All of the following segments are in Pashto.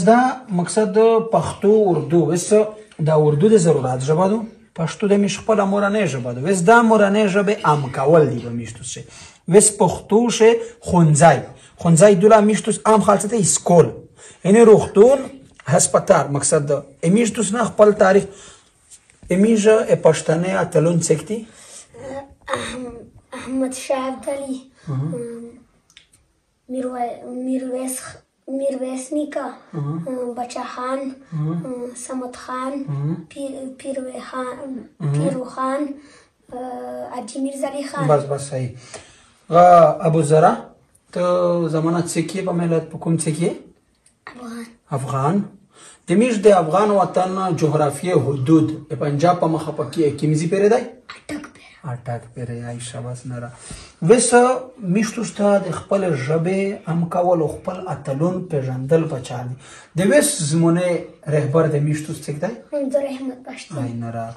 دا مقصد پښتو اردو وس دا اردو د ضرورت ژبه ده پښتو د مش خپل مورنۍ ژبه ده وس دا مورنۍ ژبه عام کول دی به میشتو سه وس پښتو شه خونځای دولا میشتو عام خالصته اسکول یعنی روختون هسپتال مقصد ده امیشتو نه خپل تاریخ امیجه پښتنه اتلون سکتی احمد شاه ابدالي میرویس نیکه بچه خان صمد خان پیرو خان حاجی میرزا علی خان بس صحیح ابو ذرا تو زمانه څه په ملت په کوم څه افغان د میش د افغان وطن جغرافیه حدود پنجاب په مخه پکې کیمزي پیره دی اٹک پیره ای شاباس نرا وس میشتو ستا د خپل ژبه ام کول خپل اتلون پیژندل پچال د وس زمونه رهبر د میشتو څخه دی منظور احمد پښتون ای نرا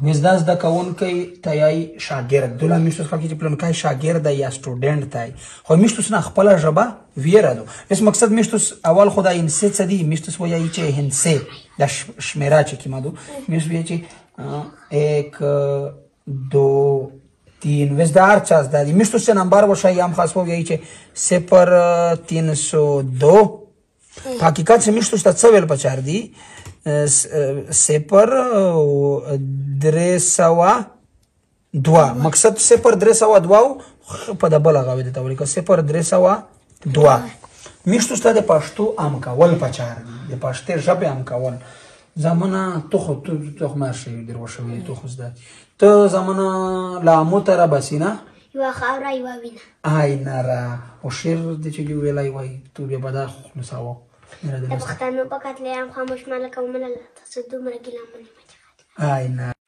وزداز د کون کوي تایي شاګرد دوله میشتو څخه چې پلان کوي شاګرد یا سټوډنټ تای خو میشتو نه خپل ژبه ویره دو اس مقصد میشتو اول خدای انسه څه دی میشتو وایي چې هنسه د شمیره چې کیما دو میشتو وایي چې 1 2 3 وزدار چاز دادی میشتو سه نمبر باشه یا هم خاص وایي چې 0302 حقیقت سے میشتو څه ویل پچار دی 0302 مقصد 0302 په دبل غوي د تولیکو 0302 میشتو ست د پښتو ام کول پچار دی د پښتو ژبه ام کول زمانه تو ماشي درو شوی تو خزد ته زمانه لا موتره بسینا یو خاورا یو وینا آی نارا او شیر د چې ویلای وای تو به بدا خلصاو د پښتنو په کتلې هم خاموش ملک او منل تاسو دومره ګیله منه آی نارا